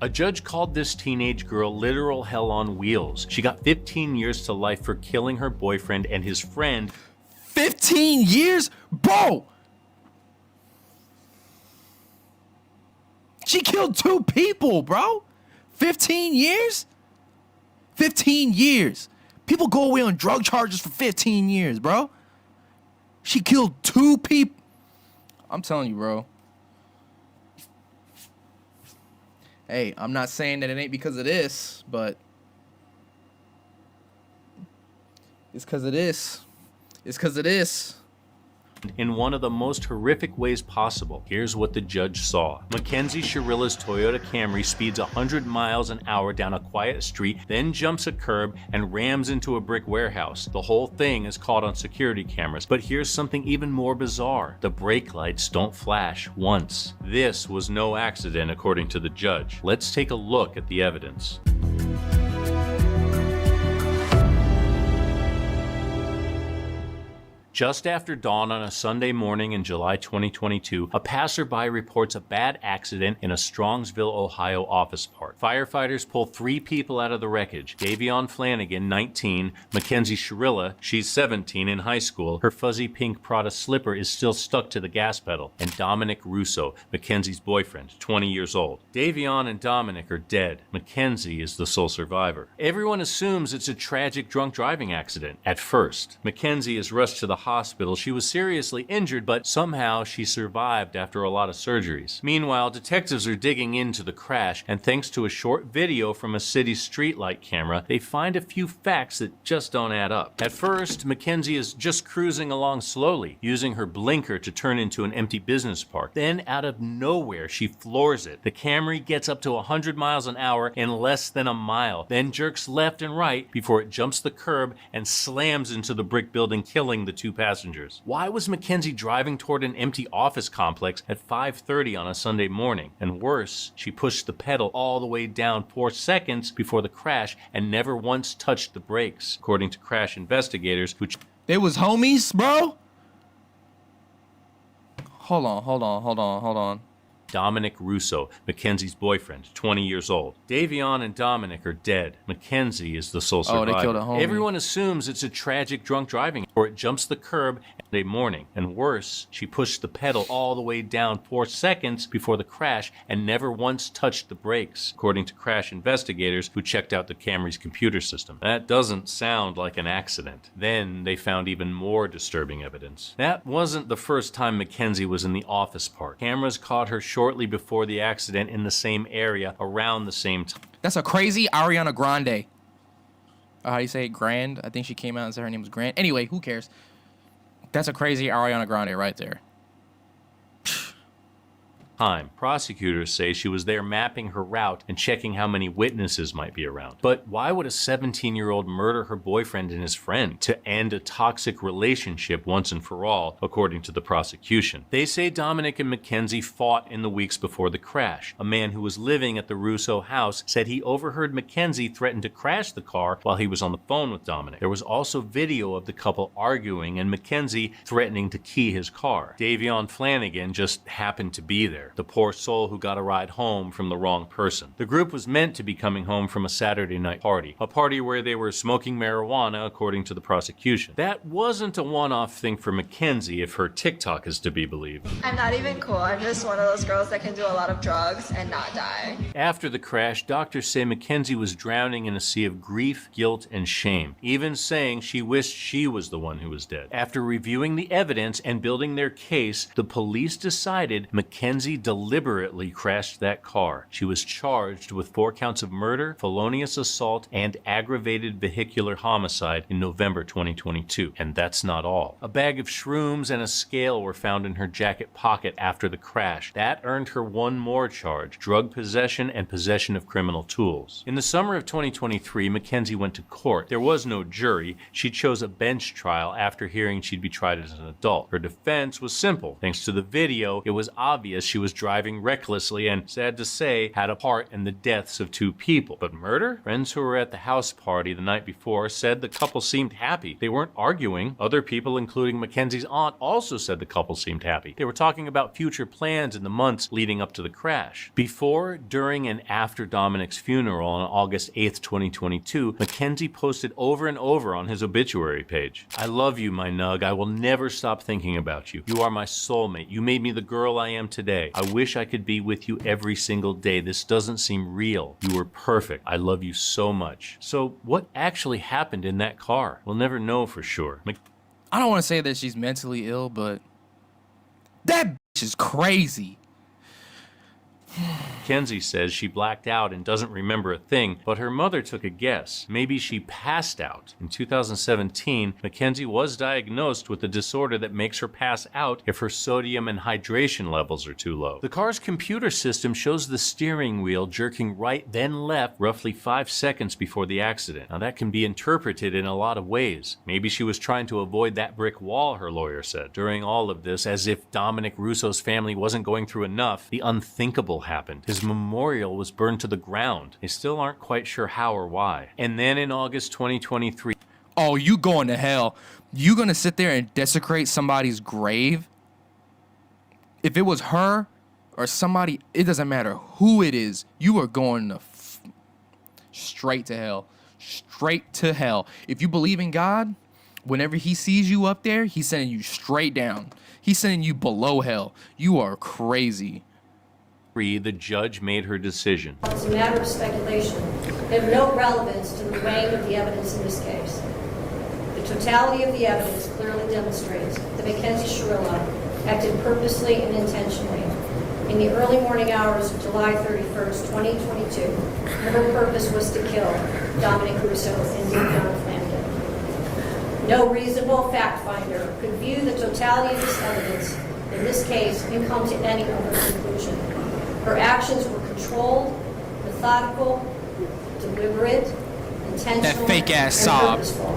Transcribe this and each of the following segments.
A judge called this teenage girl literal hell on wheels. She got 15 years to life for killing her boyfriend and his friend. 15 years? Bro! She killed 2 people, bro. 15 years? 15 years. People go away on drug charges for 15 years, bro. She killed 2 people. I'm telling you, bro. Hey, I'm not saying that it ain't because of this, but it's because of this. It's because of this. In one of the most horrific ways possible. Here's what the judge saw. Mackenzie Shrilla's Toyota Camry speeds 100 miles an hour down a quiet street, then jumps a curb and rams into a brick warehouse. The whole thing is caught on security cameras. But here's something even more bizarre. The brake lights don't flash once. This was no accident, according to the judge. Let's take a look at the evidence. Just after dawn on a Sunday morning in July 2022, a passerby reports a bad accident in a Strongsville, Ohio office park. Firefighters pull 3 people out of the wreckage. Davion Flanagan, 19, Mackenzie Shrilla, she's 17 in high school. Her fuzzy pink Prada slipper is still stuck to the gas pedal. And Dominic Russo, Mackenzie's boyfriend, 20 years old. Davion and Dominic are dead. Mackenzie is the sole survivor. Everyone assumes it's a tragic drunk driving accident at first. Mackenzie is rushed to the hospital. She was seriously injured, but somehow she survived after a lot of surgeries. Meanwhile, detectives are digging into the crash, and thanks to a short video from a city streetlight camera, they find a few facts that just don't add up. At first, Mackenzie is just cruising along slowly, using her blinker to turn into an empty business park. Then, out of nowhere, she floors it. The Camry gets up to 100 miles an hour in less than a mile, then jerks left and right before it jumps the curb and slams into the brick building, killing the 2 passengers. Why was Mackenzie driving toward an empty office complex at 5:30 on a Sunday morning? And worse, she pushed the pedal all the way down 4 seconds before the crash and never once touched the brakes, according to crash investigators who... They was homies, bro? Hold on. Dominic Russo, Mackenzie's boyfriend, 20 years old. Davion and Dominic are dead. Mackenzie is the sole survivor. Oh, they killed a homie. Everyone assumes it's a tragic drunk driving, or it jumps the curb Sunday morning. And worse, she pushed the pedal all the way down 4 seconds before the crash and never once touched the brakes, according to crash investigators who checked out the Camry's computer system. That doesn't sound like an accident. Then they found even more disturbing evidence. That wasn't the first time Mackenzie was in the office park. Cameras caught her shortly before the accident in the same area around the same time. That's a crazy Ariana Grande. How do you say it? Grand? I think she came out and said her name was Grant. Anyway, who cares? That's a crazy Ariana Grande right there. Prosecutors say she was there mapping her route and checking how many witnesses might be around. But why would a 17-year-old murder her boyfriend and his friend to end a toxic relationship once and for all, according to the prosecution? They say Dominic and Mackenzie fought in the weeks before the crash. A man who was living at the Russo house said he overheard Mackenzie threaten to crash the car while he was on the phone with Dominic. There was also video of the couple arguing and Mackenzie threatening to key his car. Davion Flanagan just happened to be there. The poor soul who got a ride home from the wrong person. The group was meant to be coming home from a Saturday night party, a party where they were smoking marijuana, according to the prosecution. That wasn't a one-off thing for Mackenzie, if her TikTok is to be believed. I'm not even cool. I'm just one of those girls that can do a lot of drugs and not die. After the crash, doctors say Mackenzie was drowning in a sea of grief, guilt, and shame, even saying she wished she was the one who was dead. After reviewing the evidence and building their case, the police decided Mackenzie deliberately crashed that car. She was charged with 4 counts of murder, felonious assault, and aggravated vehicular homicide in November 2022. And that's not all. A bag of shrooms and a scale were found in her jacket pocket after the crash. That earned her one more charge: drug possession and possession of criminal tools. In the summer of 2023, Mackenzie went to court. There was no jury. She chose a bench trial after hearing she'd be tried as an adult. Her defense was simple. Thanks to the video, it was obvious she was driving recklessly and, sad to say, had a part in the deaths of 2 people. But murder? Friends who were at the house party the night before said the couple seemed happy. They weren't arguing. Other people, including Mackenzie's aunt, also said the couple seemed happy. They were talking about future plans in the months leading up to the crash. Before, during, and after Dominic's funeral on August 8th, 2022, Mackenzie posted over and over on his obituary page, "I love you, my nug. I will never stop thinking about you. You are my soulmate. You made me the girl I am today. I wish I could be with you every single day. This doesn't seem real. You were perfect. I love you so much." So what actually happened in that car? We'll never know for sure. I don't want to say that she's mentally ill, but that bitch is crazy. Mackenzie says she blacked out and doesn't remember a thing, but her mother took a guess. Maybe she passed out. In 2017, Mackenzie was diagnosed with a disorder that makes her pass out if her sodium and hydration levels are too low. The car's computer system shows the steering wheel jerking right then left roughly 5 seconds before the accident. Now that can be interpreted in a lot of ways. Maybe she was trying to avoid that brick wall, her lawyer said. During all of this, as if Dominic Russo's family wasn't going through enough, the unthinkable happened. His memorial was burned to the ground. They still aren't quite sure how or why. And then in August 2023... Oh, you going to hell. You gonna sit there and desecrate somebody's grave? If it was her or somebody, it doesn't matter who it is, you are going to straight to hell. Straight to hell. If you believe in God, whenever he sees you up there, he's sending you straight down. He's sending you below hell. You are crazy. The judge made her decision. It's a matter of speculation. They have no relevance to the weighing of the evidence in this case. The totality of the evidence clearly demonstrates that Mackenzie Shrilla acted purposely and intentionally. In the early morning hours of July 31st, 2022, her purpose was to kill Dominic Russo and Devion Flanagan. No reasonable fact finder could view the totality of this evidence in this case and come to any other conclusion. Her actions were controlled, methodical, deliberate, intentional, that fake ass and sob. purposeful.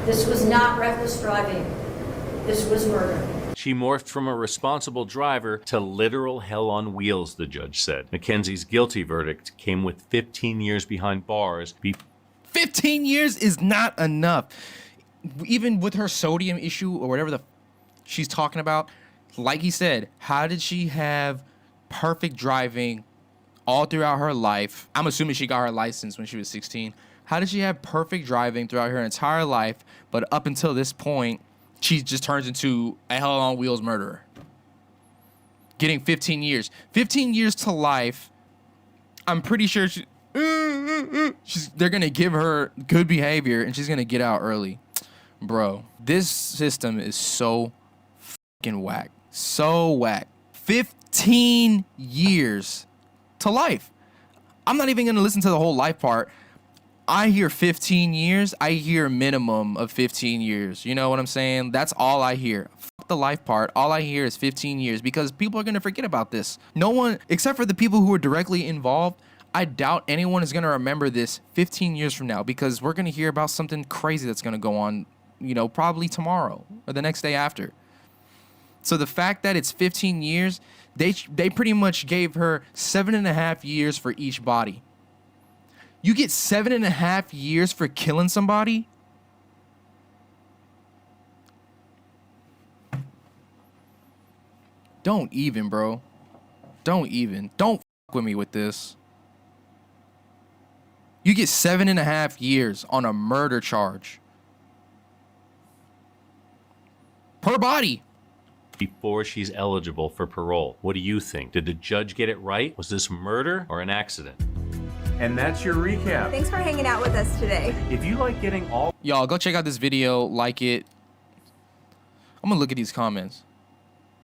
This was not reckless driving. This was murder. She morphed from a responsible driver to literal hell on wheels, the judge said. Mackenzie's guilty verdict came with 15 years behind bars. 15 years is not enough. Even with her sodium issue or whatever she's talking about, like he said, how did she have perfect driving all throughout her life? I'm assuming she got her license when she was 16. How did she have perfect driving throughout her entire life, but up until this point, she just turns into a hell on wheels murderer? Getting 15 years. 15 years to life. I'm pretty sure they're going to give her good behavior and she's going to get out early. Bro, this system is so fucking whack. So whack. 15 years to life. I'm not even going to listen to the whole life part. I hear 15 years. I hear a minimum of 15 years. You know what I'm saying? That's all I hear. Fuck the life part. All I hear is 15 years because people are going to forget about this. No one, except for the people who are directly involved, I doubt anyone is going to remember this 15 years from now because we're going to hear about something crazy that's going to go on, you know, probably tomorrow or the next day after. So the fact that it's 15 years, they pretty much gave her 7.5 years for each body. You get 7.5 years for killing somebody? Don't even, bro. Don't even. Don't fuck with me with this. You get 7.5 years on a murder charge. Per body. Before she's eligible for parole. What do you think? Did the judge get it right? Was this murder or an accident? And that's your recap. Thanks for hanging out with us today. If you like getting all... Y'all, go check out this video, like it. I'm gonna look at these comments.